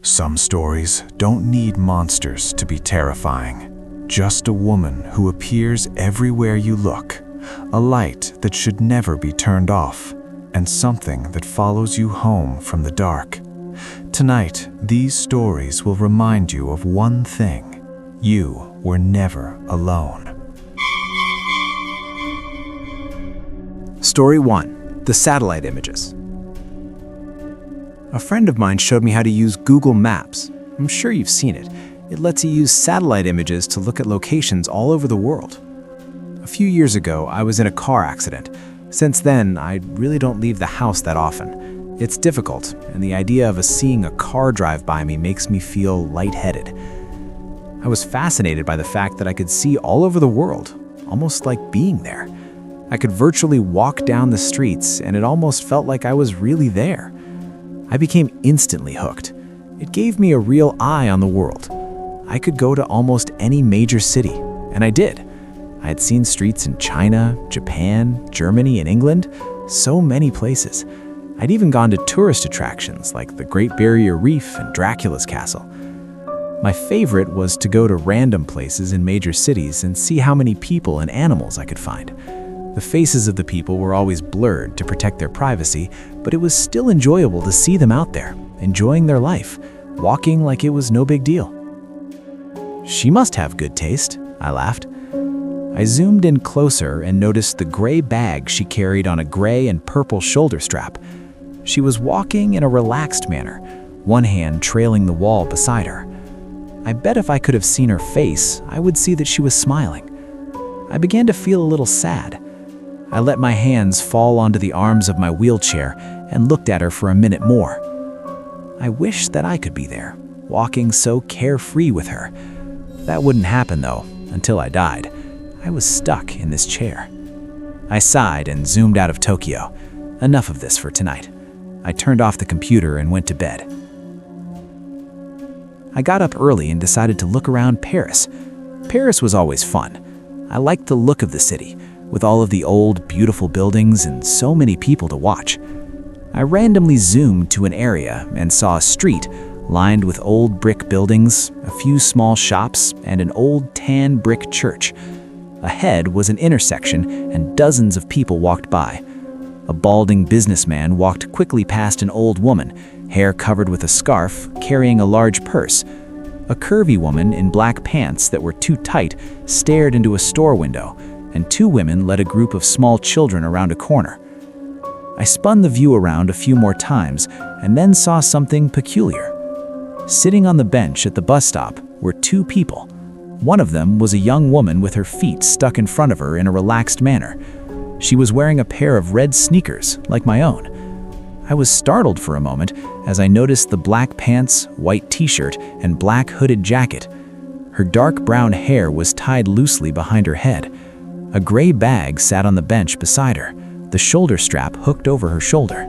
Some stories don't need monsters to be terrifying. Just a woman who appears everywhere you look, a light that should never be turned off, and something that follows you home from the dark. Tonight, these stories will remind you of one thing: you were never alone. Story 1. The Satellite Images. A friend of mine showed me how to use Google Maps. I'm sure you've seen it. It lets you use satellite images to look at locations all over the world. A few years ago, I was in a car accident. Since then, I really don't leave the house that often. It's difficult, and the idea of seeing a car drive by me makes me feel lightheaded. I was fascinated by the fact that I could see all over the world, almost like being there. I could virtually walk down the streets, and it almost felt like I was really there. I became instantly hooked. It gave me a real eye on the world. I could go to almost any major city, and I did. I had seen streets in China, Japan, Germany, and England, so many places. I'd even gone to tourist attractions like the Great Barrier Reef and Dracula's Castle. My favorite was to go to random places in major cities and see how many people and animals I could find. The faces of the people were always blurred to protect their privacy, but it was still enjoyable to see them out there, enjoying their life, walking like it was no big deal. "She must have good taste," I laughed. I zoomed in closer and noticed the gray bag she carried on a gray and purple shoulder strap. She was walking in a relaxed manner, one hand trailing the wall beside her. I bet if I could have seen her face, I would see that she was smiling. I began to feel a little sad. I let my hands fall onto the arms of my wheelchair and looked at her for a minute more. I wished that I could be there, walking so carefree with her. That wouldn't happen, though, until I died. I was stuck in this chair. I sighed and zoomed out of Tokyo. Enough of this for tonight. I turned off the computer and went to bed. I got up early and decided to look around Paris. Paris was always fun. I liked the look of the city, with all of the old, beautiful buildings and so many people to watch. I randomly zoomed to an area and saw a street lined with old brick buildings, a few small shops, and an old tan brick church. Ahead was an intersection and dozens of people walked by. A balding businessman walked quickly past an old woman, hair covered with a scarf, carrying a large purse. A curvy woman in black pants that were too tight stared into a store window, and two women led a group of small children around a corner. I spun the view around a few more times and then saw something peculiar. Sitting on the bench at the bus stop were two people. One of them was a young woman with her feet stuck in front of her in a relaxed manner. She was wearing a pair of red sneakers, like my own. I was startled for a moment as I noticed the black pants, white t-shirt, and black hooded jacket. Her dark brown hair was tied loosely behind her head. A gray bag sat on the bench beside her, the shoulder strap hooked over her shoulder.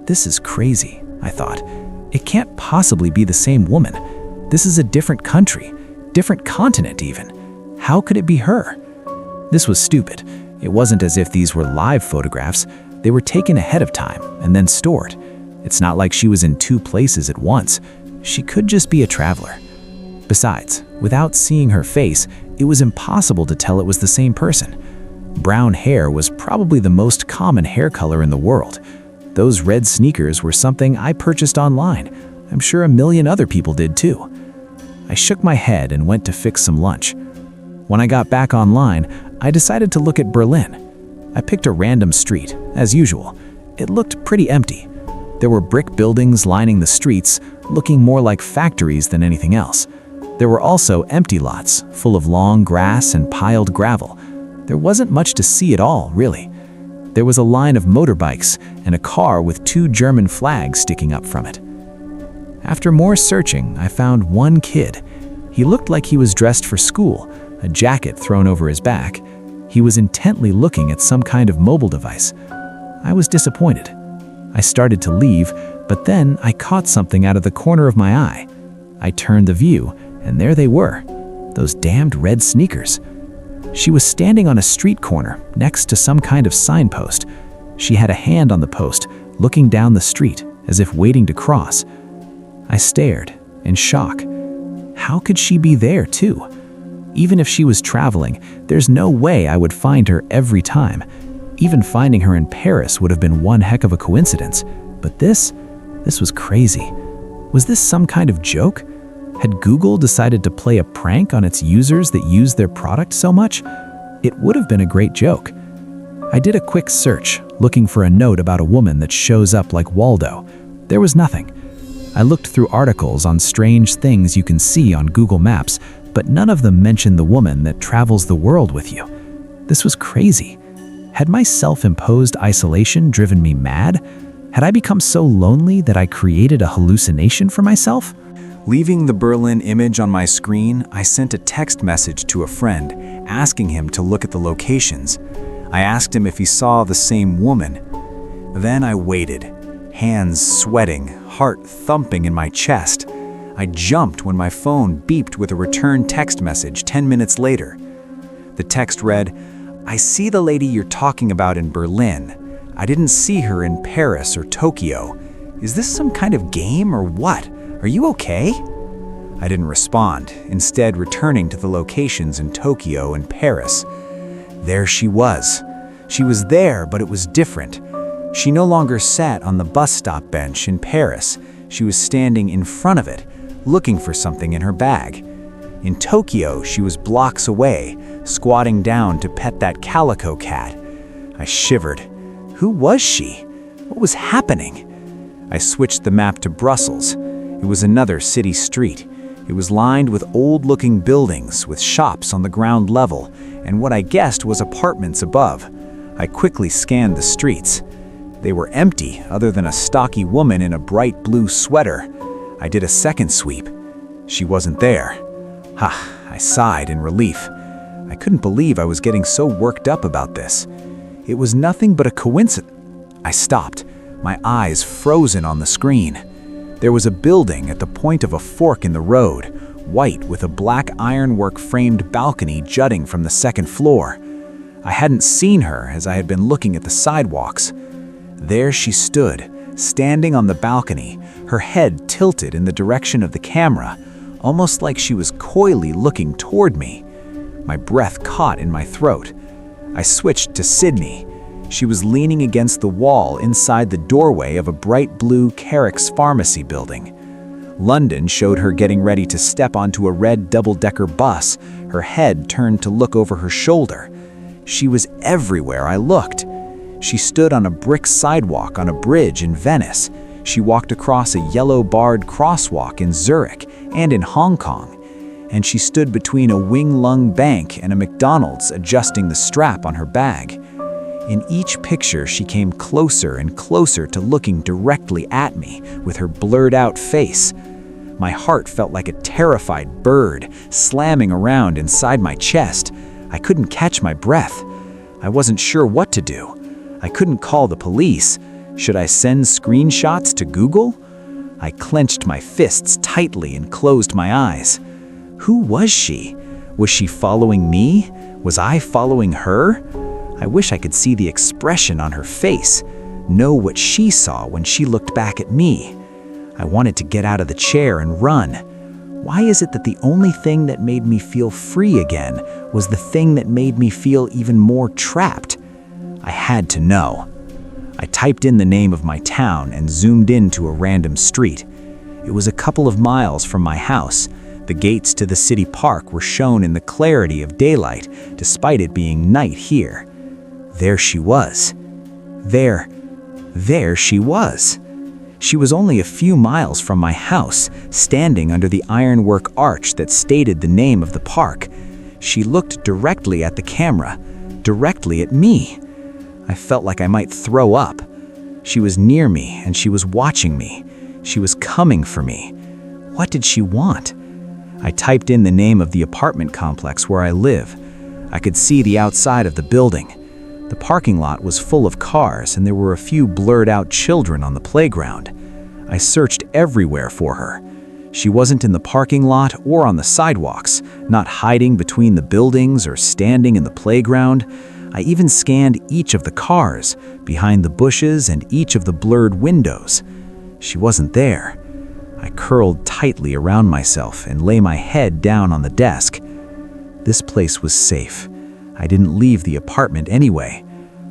"This is crazy," I thought. "It can't possibly be the same woman. This is a different country, different continent even. How could it be her?" This was stupid. It wasn't as if these were live photographs. They were taken ahead of time and then stored. It's not like she was in two places at once. She could just be a traveler. Besides, without seeing her face, it was impossible to tell it was the same person. Brown hair was probably the most common hair color in the world. Those red sneakers were something I purchased online. I'm sure a million other people did too. I shook my head and went to fix some lunch. When I got back online, I decided to look at Berlin. I picked a random street, as usual. It looked pretty empty. There were brick buildings lining the streets, looking more like factories than anything else. There were also empty lots, full of long grass and piled gravel. There wasn't much to see at all, really. There was a line of motorbikes and a car with two German flags sticking up from it. After more searching, I found one kid. He looked like he was dressed for school, a jacket thrown over his back. He was intently looking at some kind of mobile device. I was disappointed. I started to leave, but then I caught something out of the corner of my eye. I turned the view, and there they were, those damned red sneakers. She was standing on a street corner next to some kind of signpost. She had a hand on the post, looking down the street as if waiting to cross. I stared, in shock. How could she be there, too? Even if she was traveling, there's no way I would find her every time. Even finding her in Paris would have been one heck of a coincidence. But this was crazy. Was this some kind of joke? Had Google decided to play a prank on its users that use their product so much? It would have been a great joke. I did a quick search, looking for a note about a woman that shows up like Waldo. There was nothing. I looked through articles on strange things you can see on Google Maps, but none of them mentioned the woman that travels the world with you. This was crazy. Had my self-imposed isolation driven me mad? Had I become so lonely that I created a hallucination for myself? Leaving the Berlin image on my screen, I sent a text message to a friend, asking him to look at the locations. I asked him if he saw the same woman. Then I waited, hands sweating, heart thumping in my chest. I jumped when my phone beeped with a return text message 10 minutes later. The text read, "I see the lady you're talking about in Berlin. I didn't see her in Paris or Tokyo. Is this some kind of game or what? Are you okay?" I didn't respond, instead returning to the locations in Tokyo and Paris. There she was. She was there, but it was different. She no longer sat on the bus stop bench in Paris. She was standing in front of it, looking for something in her bag. In Tokyo, she was blocks away, squatting down to pet that calico cat. I shivered. Who was she? What was happening? I switched the map to Brussels. It was another city street. It was lined with old-looking buildings with shops on the ground level and what I guessed was apartments above. I quickly scanned the streets. They were empty other than a stocky woman in a bright blue sweater. I did a second sweep. She wasn't there. I sighed in relief. I couldn't believe I was getting so worked up about this. It was nothing but a coincidence. I stopped, my eyes frozen on the screen. There was a building at the point of a fork in the road, white with a black ironwork framed balcony jutting from the second floor. I hadn't seen her as I had been looking at the sidewalks. There she stood, standing on the balcony, her head tilted in the direction of the camera, almost like she was coyly looking toward me. My breath caught in my throat. I switched to Sydney. She was leaning against the wall inside the doorway of a bright blue Carrick's pharmacy building. London showed her getting ready to step onto a red double-decker bus, her head turned to look over her shoulder. She was everywhere I looked. She stood on a brick sidewalk on a bridge in Venice. She walked across a yellow-barred crosswalk in Zurich and in Hong Kong. And she stood between a Wing Lung Bank and a McDonald's adjusting the strap on her bag. In each picture, she came closer and closer to looking directly at me with her blurred-out face. My heart felt like a terrified bird slamming around inside my chest. I couldn't catch my breath. I wasn't sure what to do. I couldn't call the police. Should I send screenshots to Google? I clenched my fists tightly and closed my eyes. Who was she? Was she following me? Was I following her? I wish I could see the expression on her face, know what she saw when she looked back at me. I wanted to get out of the chair and run. Why is it that the only thing that made me feel free again was the thing that made me feel even more trapped? I had to know. I typed in the name of my town and zoomed into a random street. It was a couple of miles from my house. The gates to the city park were shown in the clarity of daylight, despite it being night here. There she was. There she was. She was only a few miles from my house, standing under the ironwork arch that stated the name of the park. She looked directly at the camera, directly at me. I felt like I might throw up. She was near me and she was watching me. She was coming for me. What did she want? I typed in the name of the apartment complex where I live. I could see the outside of the building. The parking lot was full of cars and there were a few blurred-out children on the playground. I searched everywhere for her. She wasn't in the parking lot or on the sidewalks, not hiding between the buildings or standing in the playground. I even scanned each of the cars, behind the bushes and each of the blurred windows. She wasn't there. I I curled tightly around myself and lay my head down on the desk. This place was safe. I didn't leave the apartment anyway.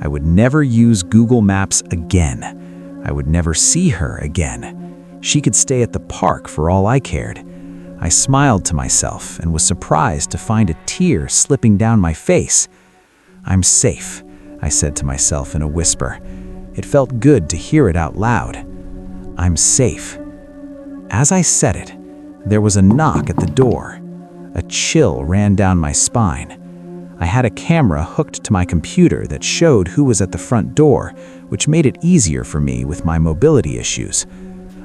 I would never use Google Maps again. I would never see her again. She could stay at the park for all I cared. I smiled to myself and was surprised to find a tear slipping down my face. "I'm safe," I said to myself in a whisper. It felt good to hear it out loud. "I'm safe." As I said it, there was a knock at the door. A chill ran down my spine. I had a camera hooked to my computer that showed who was at the front door, which made it easier for me with my mobility issues.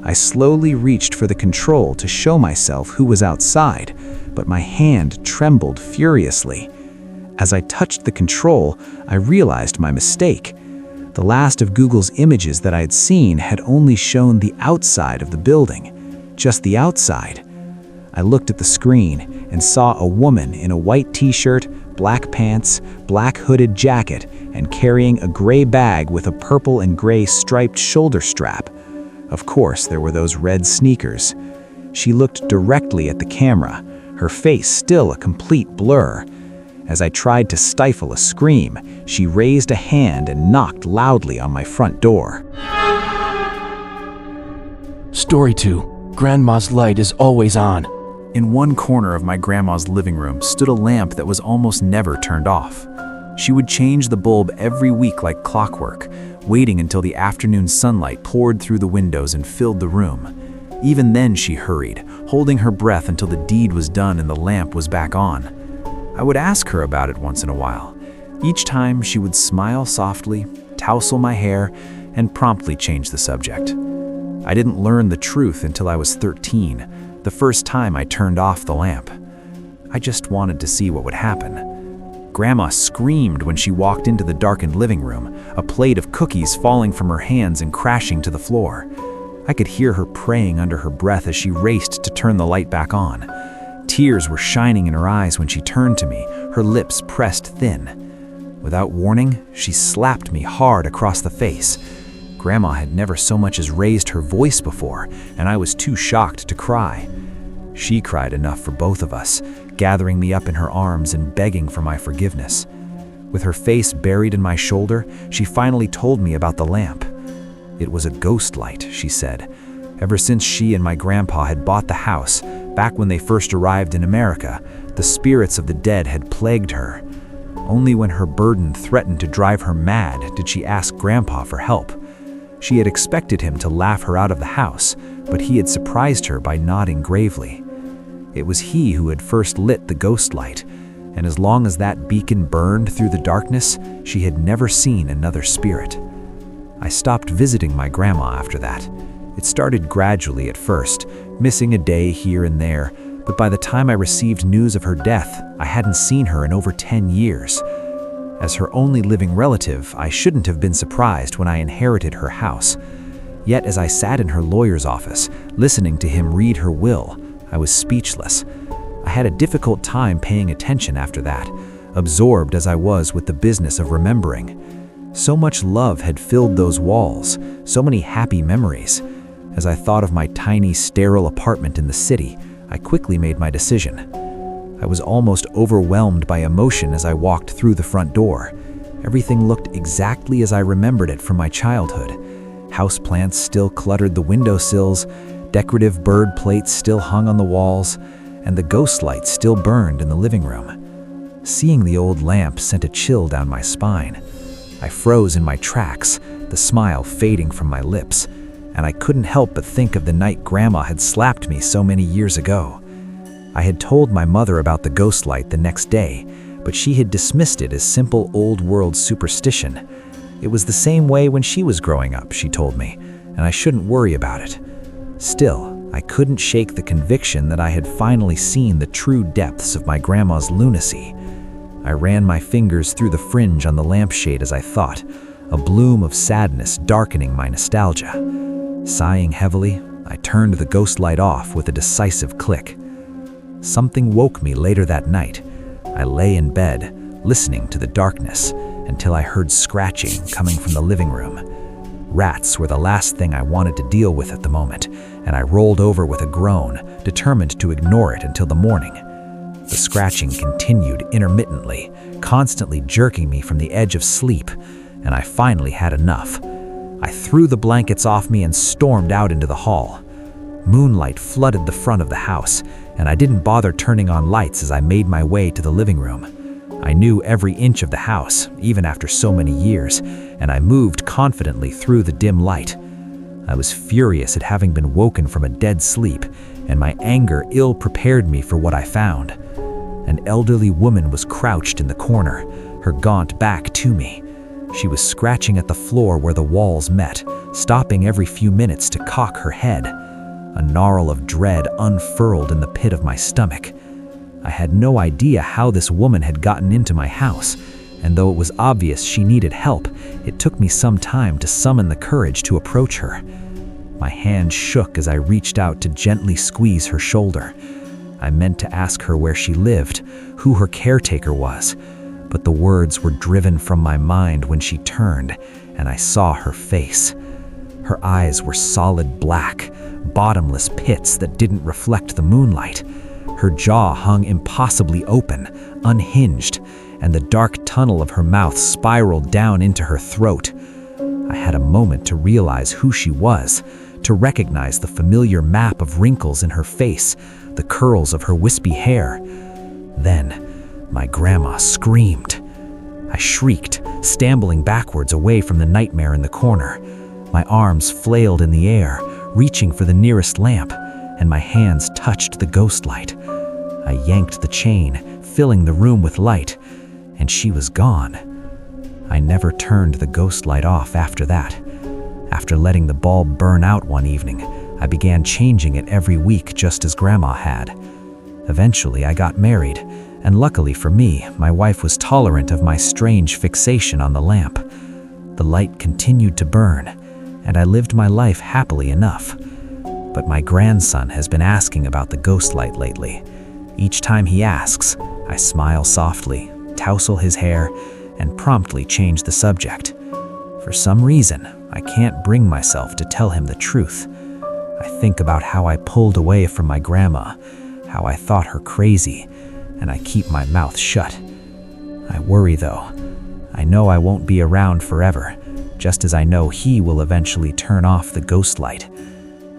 I slowly reached for the control to show myself who was outside, but my hand trembled furiously. As I touched the control, I realized my mistake. The last of Google's images that I had seen had only shown the outside of the building, just the outside. I looked at the screen and saw a woman in a white t-shirt, black pants, black hooded jacket, and carrying a gray bag with a purple and gray striped shoulder strap. Of course, there were those red sneakers. She looked directly at the camera, her face still a complete blur. As I tried to stifle a scream, she raised a hand and knocked loudly on my front door. Story 2. Grandma's light is always on. In one corner of my grandma's living room stood a lamp that was almost never turned off. She would change the bulb every week like clockwork, waiting until the afternoon sunlight poured through the windows and filled the room. Even then she hurried, holding her breath until the deed was done and the lamp was back on. I would ask her about it once in a while. Each time she would smile softly, tousle my hair, and promptly change the subject. I didn't learn the truth until I was 13, the first time I turned off the lamp. I just wanted to see what would happen. Grandma screamed when she walked into the darkened living room, a plate of cookies falling from her hands and crashing to the floor. I could hear her praying under her breath as she raced to turn the light back on. Tears were shining in her eyes when she turned to me, her lips pressed thin. Without warning, she slapped me hard across the face. Grandma had never so much as raised her voice before, and I was too shocked to cry. She cried enough for both of us, gathering me up in her arms and begging for my forgiveness. With her face buried in my shoulder, she finally told me about the lamp. It was a ghost light, she said. Ever since she and my grandpa had bought the house, back when they first arrived in America, the spirits of the dead had plagued her. Only when her burden threatened to drive her mad did she ask Grandpa for help. She had expected him to laugh her out of the house, but he had surprised her by nodding gravely. It was he who had first lit the ghost light, and as long as that beacon burned through the darkness, she had never seen another spirit. I stopped visiting my grandma after that. It started gradually at first, missing a day here and there, but by the time I received news of her death, I hadn't seen her in over 10 years. As her only living relative, I shouldn't have been surprised when I inherited her house. Yet as I sat in her lawyer's office, listening to him read her will, I was speechless. I had a difficult time paying attention after that, absorbed as I was with the business of remembering. So much love had filled those walls, so many happy memories. As I thought of my tiny, sterile apartment in the city, I quickly made my decision. I was almost overwhelmed by emotion as I walked through the front door. Everything looked exactly as I remembered it from my childhood. Houseplants still cluttered the windowsills, decorative bird plates still hung on the walls, and the ghost light still burned in the living room. Seeing the old lamp sent a chill down my spine. I froze in my tracks, the smile fading from my lips, and I couldn't help but think of the night Grandma had slapped me so many years ago. I had told my mother about the ghost light the next day, but she had dismissed it as simple old-world superstition. It was the same way when she was growing up, she told me, and I shouldn't worry about it. Still, I couldn't shake the conviction that I had finally seen the true depths of my grandma's lunacy. I ran my fingers through the fringe on the lampshade as I thought, a bloom of sadness darkening my nostalgia. Sighing heavily, I turned the ghost light off with a decisive click. Something woke me later that night. I lay in bed, listening to the darkness, until I heard scratching coming from the living room. Rats were the last thing I wanted to deal with at the moment, and I rolled over with a groan, determined to ignore it until the morning. The scratching continued intermittently, constantly jerking me from the edge of sleep, and I finally had enough. I threw the blankets off me and stormed out into the hall. Moonlight flooded the front of the house, and I didn't bother turning on lights as I made my way to the living room. I knew every inch of the house, even after so many years, and I moved confidently through the dim light. I was furious at having been woken from a dead sleep, and my anger ill-prepared me for what I found. An elderly woman was crouched in the corner, her gaunt back to me. She was scratching at the floor where the walls met, stopping every few minutes to cock her head. A gnarl of dread unfurled in the pit of my stomach. I had no idea how this woman had gotten into my house, and though it was obvious she needed help, it took me some time to summon the courage to approach her. My hand shook as I reached out to gently squeeze her shoulder. I meant to ask her where she lived, who her caretaker was, but the words were driven from my mind when she turned, and I saw her face. Her eyes were solid black, bottomless pits that didn't reflect the moonlight. Her jaw hung impossibly open, unhinged, and the dark tunnel of her mouth spiraled down into her throat. I had a moment to realize who she was, to recognize the familiar map of wrinkles in her face, the curls of her wispy hair. Then, my grandma screamed. I shrieked, stumbling backwards away from the nightmare in the corner. My arms flailed in the air, reaching for the nearest lamp, and my hands touched the ghost light. I yanked the chain, filling the room with light, and she was gone. I never turned the ghost light off after that. After letting the bulb burn out one evening, I began changing it every week just as Grandma had. Eventually, I got married, and luckily for me, my wife was tolerant of my strange fixation on the lamp. The light continued to burn, and I lived my life happily enough. But my grandson has been asking about the ghost light lately. Each time he asks, I smile softly, tousle his hair, and promptly change the subject. For some reason, I can't bring myself to tell him the truth. I think about how I pulled away from my grandma, how I thought her crazy, and I keep my mouth shut. I worry though. I know I won't be around forever, just as I know he will eventually turn off the ghost light.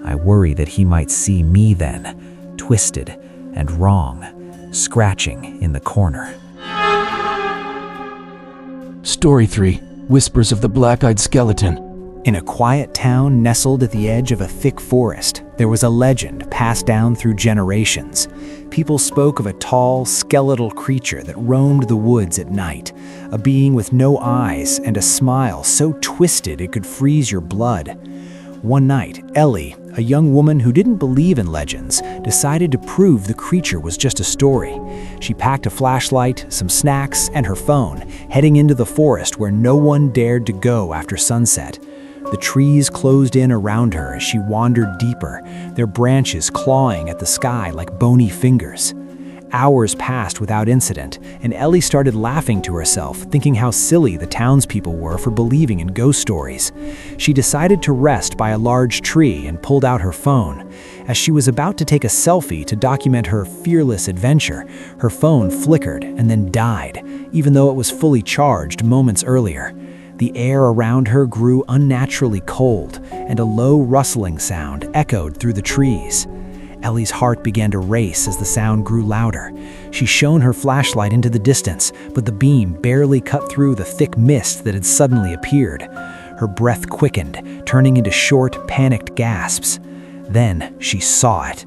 I worry that he might see me then, twisted and wrong, scratching in the corner. Story 3. Whispers of the Black-Eyed Skeleton. In a quiet town nestled at the edge of a thick forest, there was a legend passed down through generations. People spoke of a tall, skeletal creature that roamed the woods at night, a being with no eyes and a smile so twisted it could freeze your blood. One night, Ellie, a young woman who didn't believe in legends, decided to prove the creature was just a story. She packed a flashlight, some snacks, and her phone, heading into the forest where no one dared to go after sunset. The trees closed in around her as she wandered deeper, their branches clawing at the sky like bony fingers. Hours passed without incident, and Ellie started laughing to herself, thinking how silly the townspeople were for believing in ghost stories. She decided to rest by a large tree and pulled out her phone. As she was about to take a selfie to document her fearless adventure, her phone flickered and then died, even though it was fully charged moments earlier. The air around her grew unnaturally cold, and a low rustling sound echoed through the trees. Ellie's heart began to race as the sound grew louder. She shone her flashlight into the distance, but the beam barely cut through the thick mist that had suddenly appeared. Her breath quickened, turning into short, panicked gasps. Then she saw it.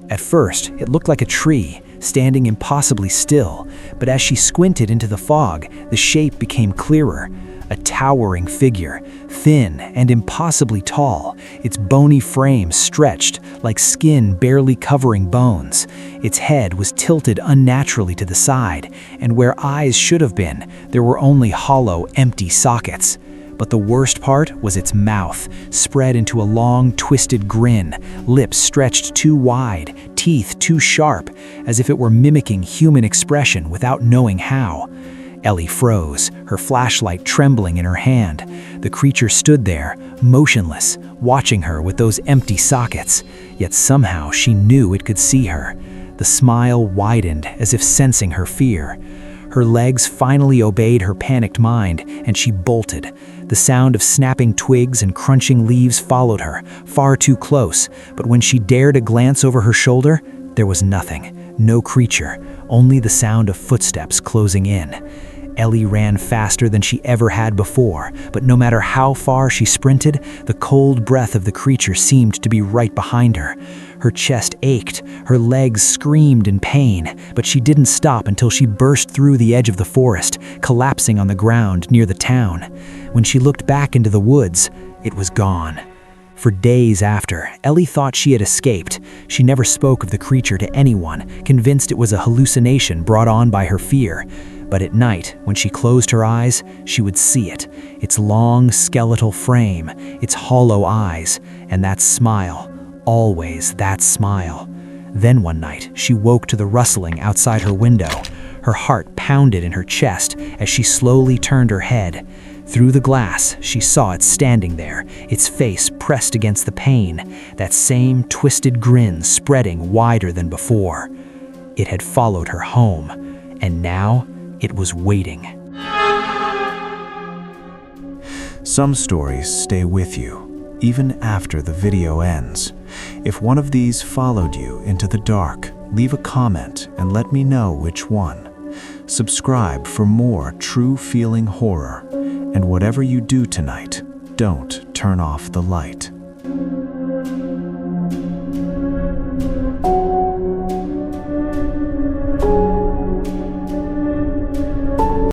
At first, it looked like a tree, standing impossibly still, but as she squinted into the fog, the shape became clearer. A towering figure, thin and impossibly tall, its bony frame stretched like skin barely covering bones. Its head was tilted unnaturally to the side, and where eyes should have been, there were only hollow, empty sockets. But the worst part was its mouth, spread into a long, twisted grin, lips stretched too wide, teeth too sharp, as if it were mimicking human expression without knowing how. Ellie froze, her flashlight trembling in her hand. The creature stood there, motionless, watching her with those empty sockets. Yet somehow she knew it could see her. The smile widened as if sensing her fear. Her legs finally obeyed her panicked mind, and she bolted. The sound of snapping twigs and crunching leaves followed her, far too close, but when she dared a glance over her shoulder, there was nothing, no creature, only the sound of footsteps closing in. Ellie ran faster than she ever had before, but no matter how far she sprinted, the cold breath of the creature seemed to be right behind her. Her chest ached, her legs screamed in pain, but she didn't stop until she burst through the edge of the forest, collapsing on the ground near the town. When she looked back into the woods, it was gone. For days after, Ellie thought she had escaped. She never spoke of the creature to anyone, convinced it was a hallucination brought on by her fear. But at night, when she closed her eyes, she would see it, its long skeletal frame, its hollow eyes, and that smile, always that smile. Then one night, she woke to the rustling outside her window. Her heart pounded in her chest as she slowly turned her head. Through the glass, she saw it standing there, its face pressed against the pane, that same twisted grin spreading wider than before. It had followed her home, and now it was waiting. Some stories stay with you, even after the video ends. If one of these followed you into the dark, leave a comment and let me know which one. Subscribe for more true feeling horror. And whatever you do tonight, don't turn off the light.